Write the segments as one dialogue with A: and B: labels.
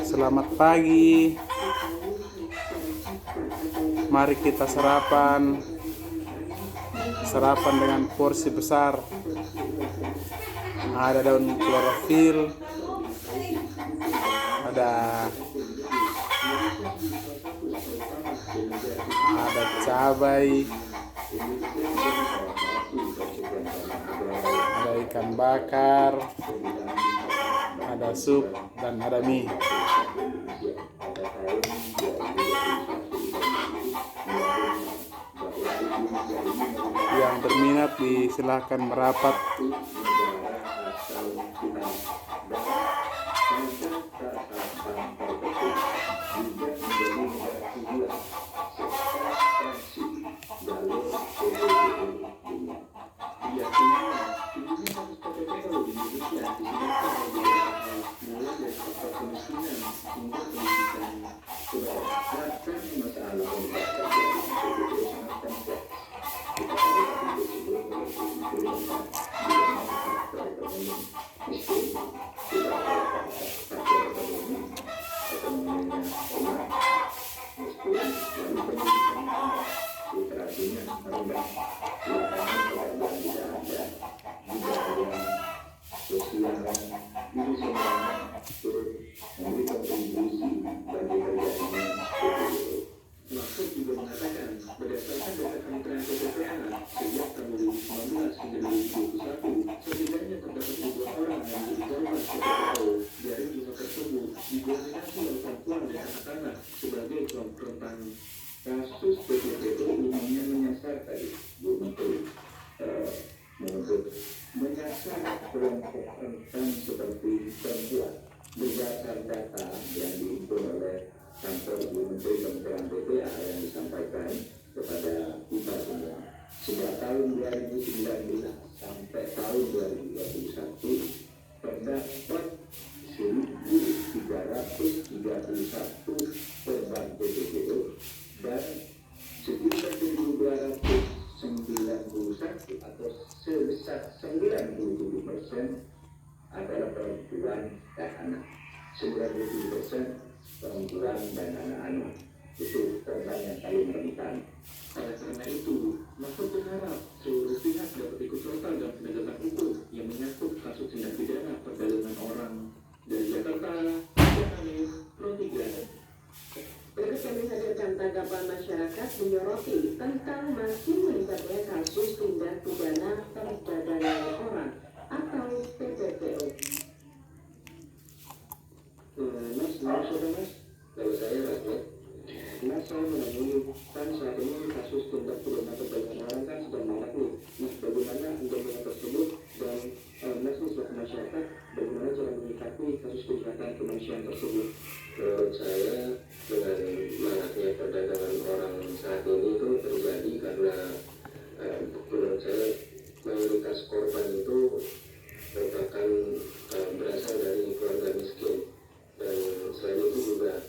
A: Selamat pagi. Mari kita sarapan dengan porsi besar. Ada daun klorofil, ada cabai, ada ikan bakar, ada sup, dan ada mie. Yang berminat disilahkan merapat.
B: Mahfud juga mengatakan, berdasarkan data Kementerian PPPA, sejak tahun 2019 hingga 2021, setidaknya terdapat 2 orang yang menjadi korban PPPO. Dari jumlah tersebut, didominasi oleh perempuan dan anak-anak sebagai kelompok rentan. Kasus PPPO umumnya menyasar tadi, Bu Menteri, menyasar kelompok rentan seperti perempuan. Berdasar data yang dihimpun oleh kantor Ibu Menteri Kementerian PPA yang disampaikan kepada kita semua, sejak tahun 2019 sampai tahun 2021 terdapat 1.331 korban PPPO dan 1.291 atau sebesar 97% adalah perempuan dan anak. 97% perempuan dan anak-anak itu korban yang paling rentan. Oleh karena itu, Mahfud berharap seluruh pihak dapat ikut serta dalam penegakan hukum yang menyangkut kasus tindak pidana perdagangan orang. Dari Jakarta, Jakarta, Pro 3.
C: Berikut kami hadirkan tanggapan masyarakat menyoroti tentang masih meningkatnya kasus tindak pidana perdagangan orang atau PPPO.
B: Mas, kalau saya rakyat, Mas, saya menemui kan saat ini kasus tindak pidana perdagangan orang kan sedang marak nih. Mas, bagaimana undang-undang tersebut dan Mas sebagai masyarakat, bagaimana cara menyikapi kasus kejahatan kemanusiaan tersebut? Menurut saya, dengan maraknya perdagangan orang saat ini itu terjadi karena menurut saya mayoritas korban itu merupakan berasal dari keluarga miskin. Dan selain itu juga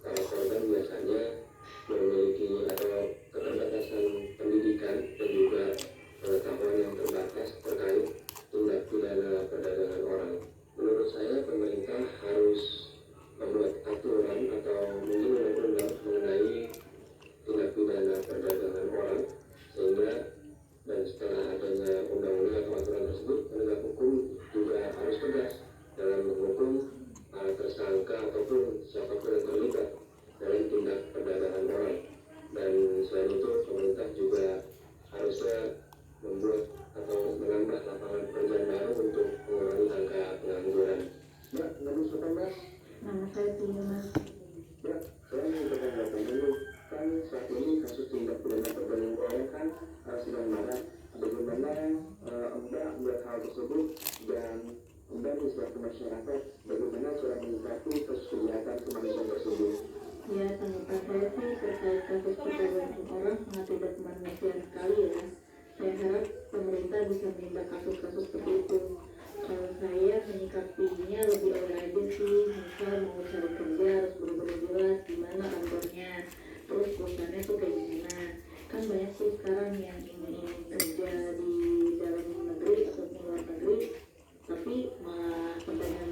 B: para korban biasanya memiliki atau keterbatasan pendidikan dan juga pengetahuan yang terbatas terkait tindak pidana perdagangan orang. Menurut saya pemerintah harus membuat aturan atau mungkin undang-undang mengenai tindak pidana perdagangan orang, sehingga dan setelah adanya undang-undang atau aturan tersebut, penegak hukum juga harus tegas dalam menghukum tersangka ataupun siapapun yang terlibat dalam tindak perdagangan orang. Dan selain itu pemerintah juga harusnya membuat atau menambah lapangan pekerjaan baru untuk mengurangi angka pengangguran. Mbak, nama siapa Mas?
C: Nama saya Tina, Mas.
B: Mbak, saya ingin bertanya dulu, kan saat ini kasus tindak pidana perdagangan orang kan sedang marak. Bagaimana Mbak melihat hal tersebut dan Mbak sebagai masyarakat, bagaimana cara menyikapi kasus kejahatan kemanusiaan tersebut?
C: Ya, tanggapan saya sih terkait kasus perdagangan orang sangat tidak kemanusiaan sekali ya. Saya harap pemerintah bisa menindak kasus-kasus seperti itu. Kalau saya menyikapinya lebih awal aja sih, misal mau cari kerja harus benar-benar jelas gimana kantornya, terus perusahaannya tuh kayak gimana. Kan banyak sih sekarang yang ingin kerja di dalam negeri ataupun luar negeri, tapi malah dengan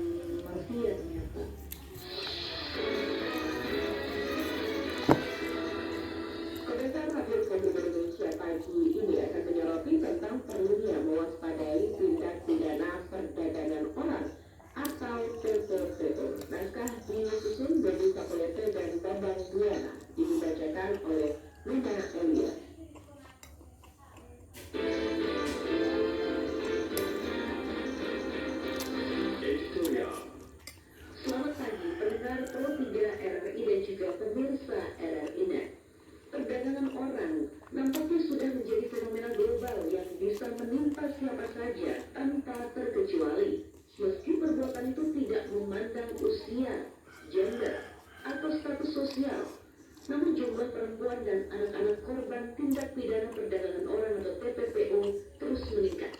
C: perempuan dan anak-anak korban tindak pidana perdagangan orang atau TPPO terus meningkat.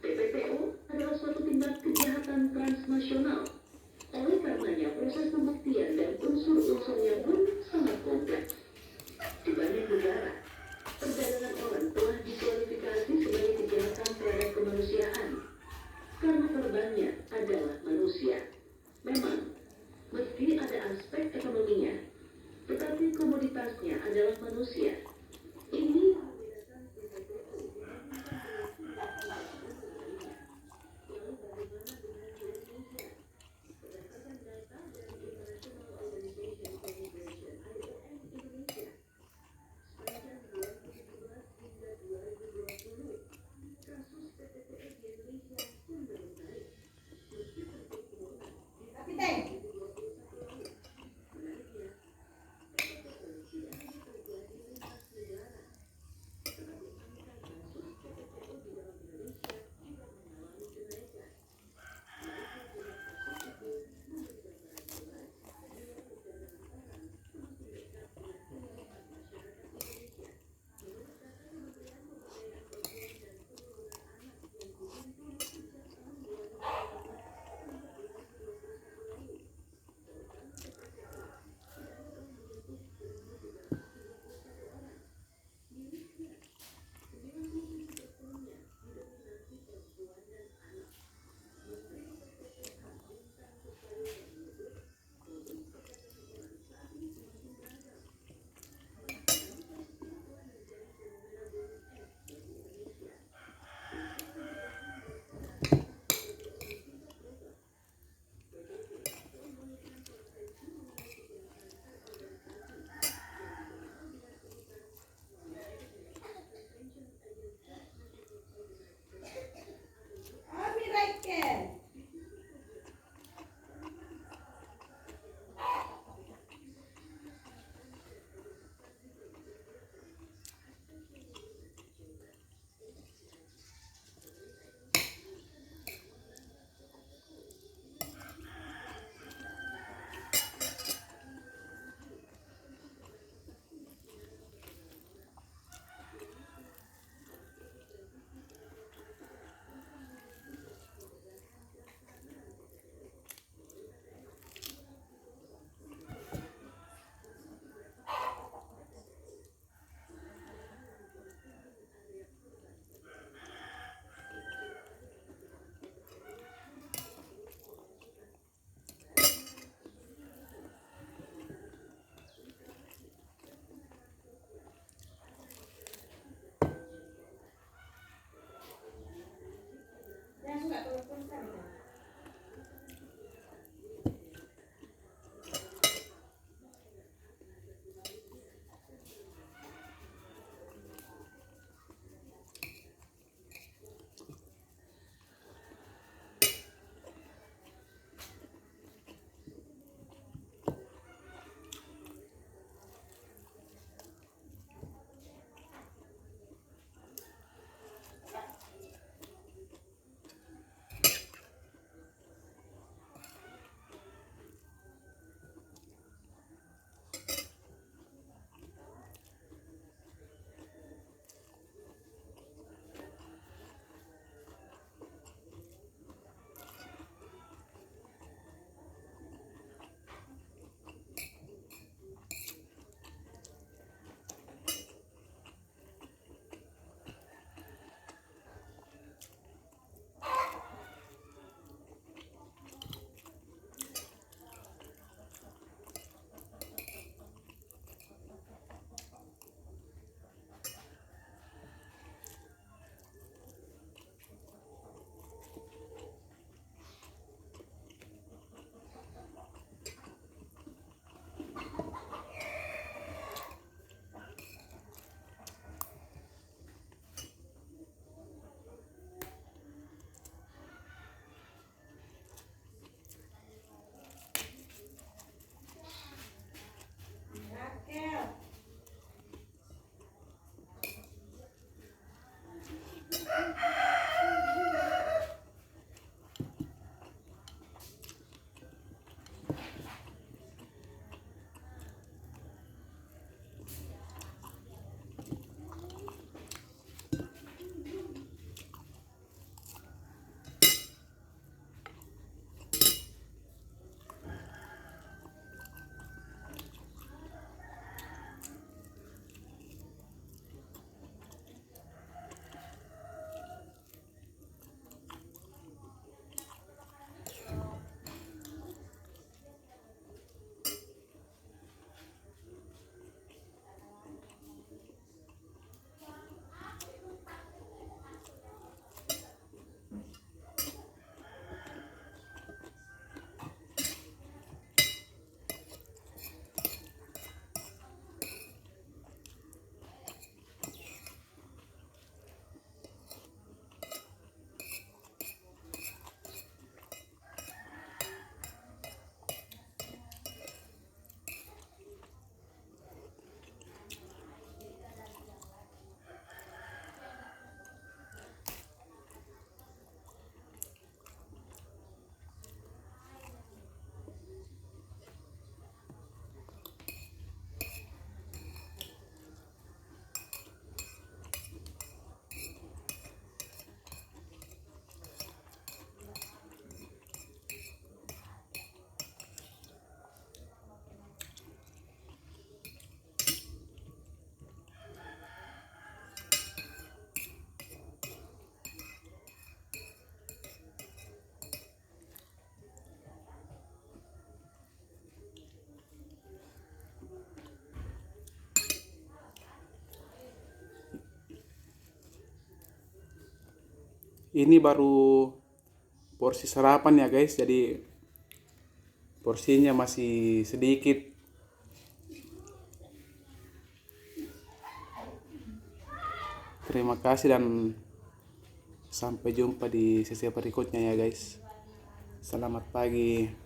C: TPPO adalah suatu tindak kejahatan transnasional. Oleh karenanya, proses pembuktian dan unsur-unsurnya pun sangat kompleks. Di banyak negara, perdagangan orang telah dikualifikasi sebagai kejahatan terhadap kemanusiaan karena korbannya adalah manusia. Memang, meski ada aspek ekonominya, tetapi komoditasnya adalah manusia. Ini membedakan TPPO. Lalu bagaimana dengan Indonesia? Berdasarkan data dari International Organization for Migration (IOM) Indonesia, sepanjang 2017 hingga 2020, kasus TPPO di Indonesia cenderung naik. Meski terjadi penurunan di tahun 2021 lalu, menariknya TPPO tidak hanya terjadi lintas negara,
A: Ini baru porsi sarapan ya guys, jadi porsinya masih sedikit. Terima kasih dan sampai jumpa di sesi berikutnya ya guys. Selamat pagi.